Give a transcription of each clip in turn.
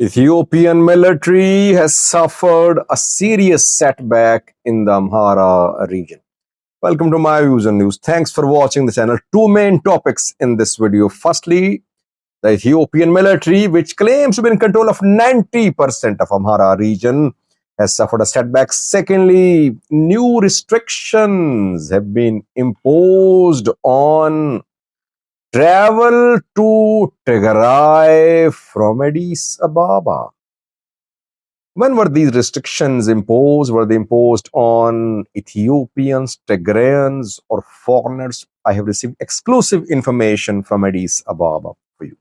Ethiopian military has suffered a serious setback in the Amhara region. Welcome to my views and news. Thanks for watching the channel. Two main topics in this video. Firstly, the Ethiopian military, which claims to be in control of 90% of Amhara region, has suffered a setback. Secondly, new restrictions have been imposed on travel to Tigray from Addis Ababa. When were these restrictions imposed? Were they imposed on Ethiopians, Tigrayans, or foreigners? I have received exclusive information from Addis Ababa for you.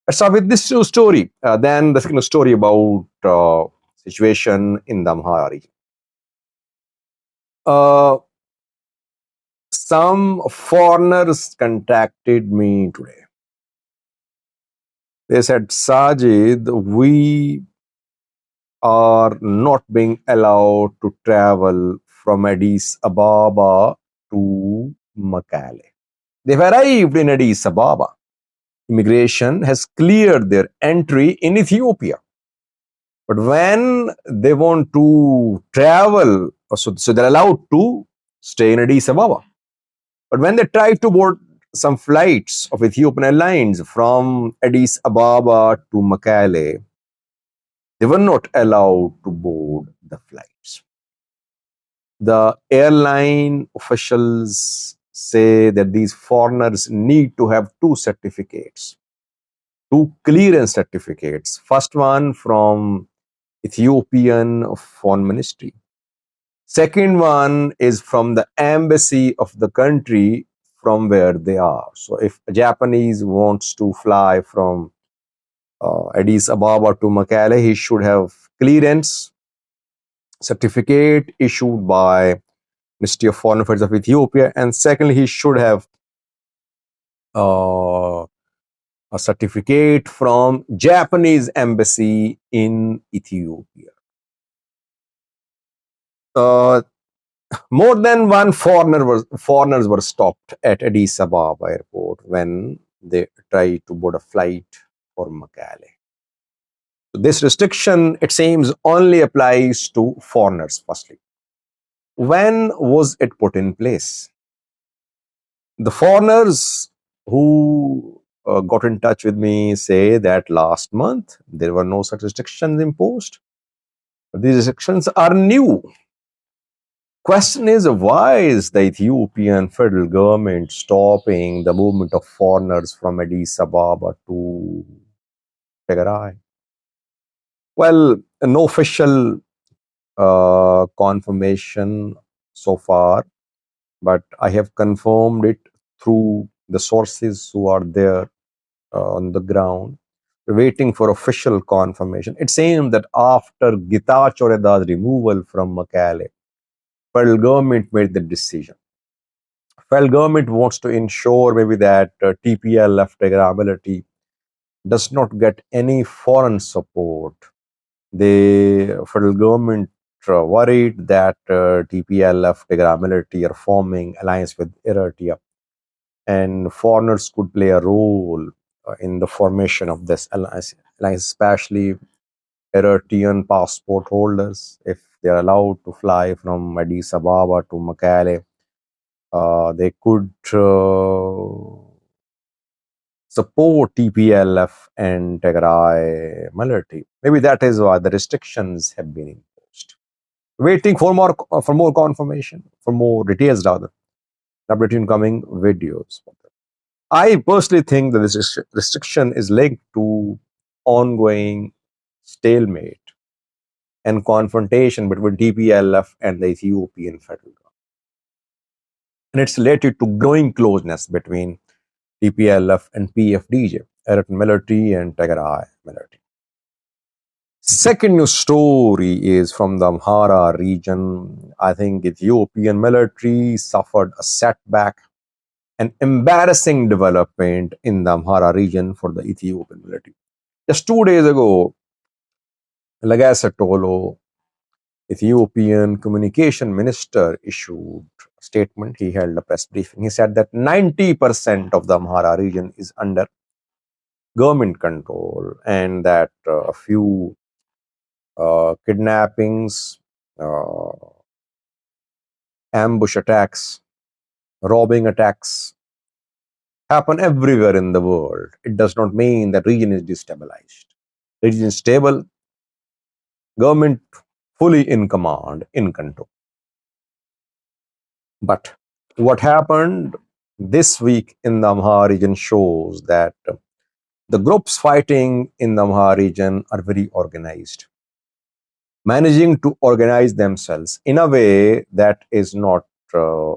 Let's start with this news story. Then the second story about situation in the Amhara region. Some foreigners contacted me today. They said, Sajid, we are not being allowed to travel from Addis Ababa to Mekelle. They've arrived in Addis Ababa. Immigration has cleared their entry in Ethiopia. But when they want to travel, so they're allowed to stay in Addis Ababa. But when they try to board some flights of Ethiopian Airlines from Addis Ababa to Mekelle, they were not allowed to board the flights. The airline officials say that these foreigners need to have two certificates, two clearance certificates. First one from Ethiopian Foreign Ministry. Second one is from the embassy of the country from where they are. So if a Japanese wants to fly from Addis Ababa to Mekelle, he should have clearance certificate issued by Ministry of Foreign Affairs of Ethiopia, and secondly, he should have a certificate from Japanese embassy in Ethiopia. More than one foreigners were stopped at Addis Ababa airport when they tried to board a flight for Mekelle. This restriction, it seems, only applies to foreigners, firstly. When was it put in place? The foreigners who got in touch with me say that last month there were no such restrictions imposed. But these restrictions are new. Question is, why is the Ethiopian federal government stopping the movement of foreigners from Addis Ababa to Tigray? Well, no official confirmation so far, but I have confirmed it through the sources who are there on the ground. We're waiting for official confirmation. It seems that after Getachew Reda's removal from Mekelle, federal government made the decision. Federal government wants to ensure maybe that TPLF, Tigray military, does not get any foreign support. The federal government worried that TPLF, Tigray military, are forming alliance with Eritrea, and foreigners could play a role in the formation of this alliance, especially Eritrean passport holders. If they are allowed to fly from Addis Ababa to Mekelle, they could support TPLF and Tigray military. Maybe that is why the restrictions have been imposed. Waiting for more confirmation, for more details rather. Update in coming videos. I personally think that this restriction is linked to ongoing stalemate and confrontation between TPLF and the Ethiopian federal government. And it's related to growing closeness between TPLF and PFDJ, Eritrean military and Tigray military. Second news story is from the Amhara region. I think Ethiopian military suffered a setback, an embarrassing development in the Amhara region for the Ethiopian military. Just 2 days ago, Lagasa Tolo, Ethiopian communication minister, issued a statement. He held a press briefing. He said that 90% of the Amhara region is under government control, and that a few kidnappings, uh, ambush attacks, robbing attacks happen everywhere in the world. It does not mean that region is destabilized. Region is stable, government fully in command, in control. But what happened this week in the Amhara region shows that the groups fighting in the Amhara region are very organized, managing to organize themselves in a way that is not uh,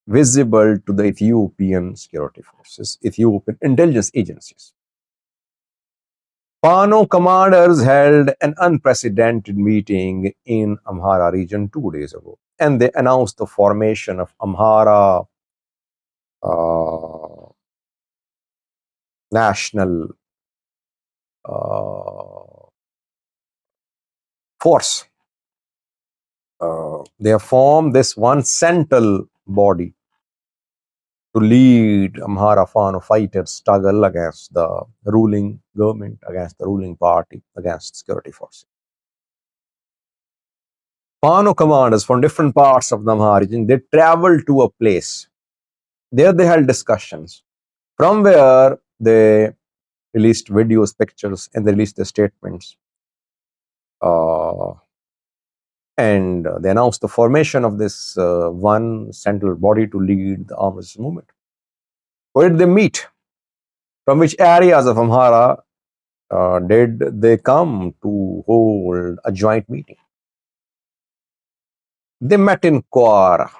visible to the Ethiopian security forces, Ethiopian intelligence agencies. Fano commanders held an unprecedented meeting in Amhara region 2 days ago, and they announced the formation of Amhara uh, National Force. They have formed this one central body to lead Amhara Fano fighters' struggle against the ruling government, against the ruling party, against security forces. Fano commanders from different parts of the Amhara region, they traveled to a place. There they held discussions, from where they released videos, pictures, and they released their statements. And they announced the formation of this one central body to lead the armed resistance movement. Where did they meet? From which areas of Amhara did they come to hold a joint meeting? They met in Kwara.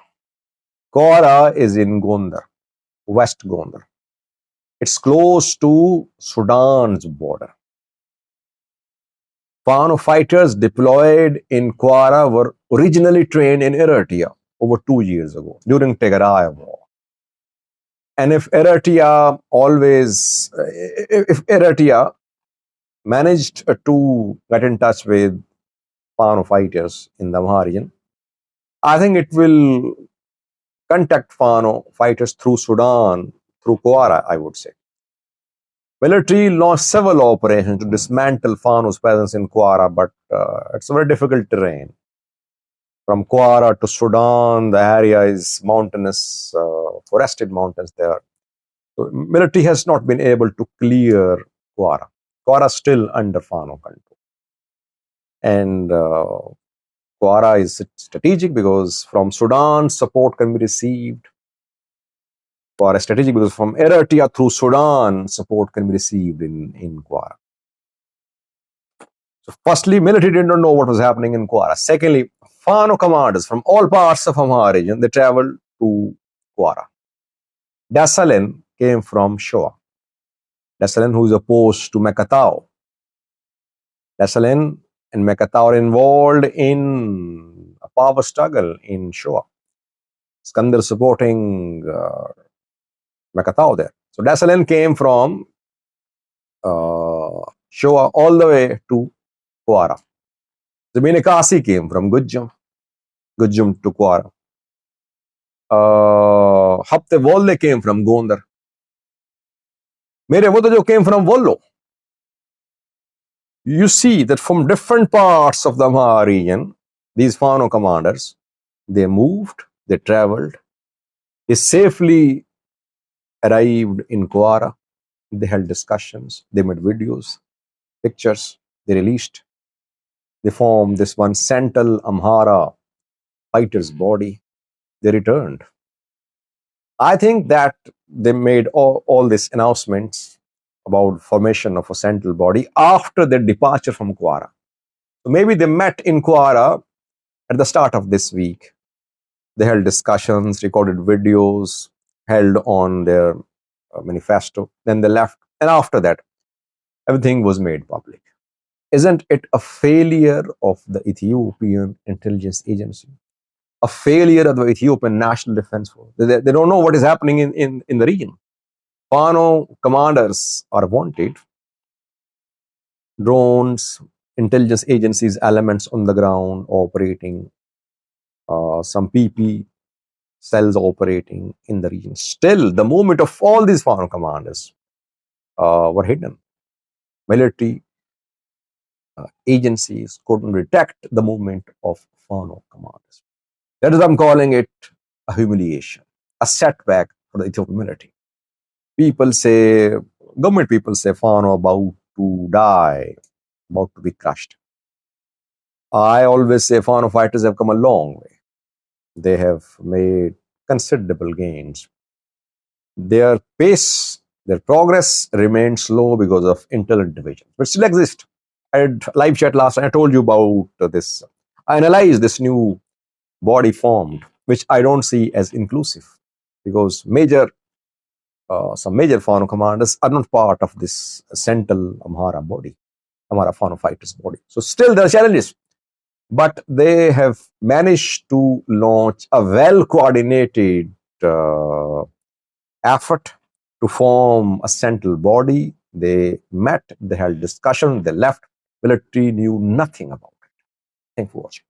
Kwara is in Gondar, West Gondar. It's close to Sudan's border. Fano fighters deployed in Kwara were originally trained in Eritrea over 2 years ago during Tigray war. And if Eritrea managed to get in touch with Fano fighters in the Amhara region, I think it will contact Fano fighters through Sudan, through Kwara, I would say. Military launched several operations to dismantle Fano's presence in Kwara, but it's a very difficult terrain. From Kwara to Sudan, the area is mountainous, forested mountains there. So military has not been able to clear Kwara. Kwara is still under Fano control. And Kwara is strategic because from Sudan, support can be received. Kwara is strategic because from Eritrea through Sudan, support can be received in Kwara. So firstly, military did not know what was happening in Kwara. Secondly, Fano commanders from all parts of Amhara region, they traveled to Kwara. Dasalin came from Shoa. Dasalin, who is opposed to Mekatao. Dasalin and Mekatao are involved in a power struggle in Shoa. Skandar supporting Mekatao there. So Dasalin came from Shoa all the way to Kwara. Zamine Kasi came from Gujjum to Kwara. Hapte Wolle came from Gondar. Mere Vodajo came from Wollo. You see that from different parts of the Amhara region, these Fano commanders, they moved, they traveled, they safely arrived in Kwara. They held discussions, they made videos, pictures, they released. They formed this one central Amhara fighters' body. They returned. I think that they made all these announcements about formation of a central body after their departure from Kwara. So maybe they met in Kwara at the start of this week. They held discussions, recorded videos, held on their manifesto. Then they left. And after that, everything was made public. Isn't it a failure of the Ethiopian intelligence agency? A failure of the Ethiopian National Defense Force? They don't know what is happening in the region. Fano commanders are wanted. Drones, intelligence agencies, elements on the ground operating, some PP cells operating in the region. Still, the movement of all these Fano commanders were hidden. Military agencies couldn't detect the movement of Fano commanders. That is, I'm calling it a humiliation, a setback for the Ethiopian military. People say, government people say, Fano about to die, about to be crushed. I always say Fano fighters have come a long way. They have made considerable gains. Their pace, their progress remained slow because of internal divisions, but still exist. I had live chat last night. I told you about this. I analyzed this new body formed, which I don't see as inclusive, because some major Fano commanders are not part of this central Amhara body, Amhara Fano fighters body. So still there are challenges, but they have managed to launch a well coordinated uh, effort to form a central body. They met, they held discussion, they left. Military knew nothing about it. Thank you for watching.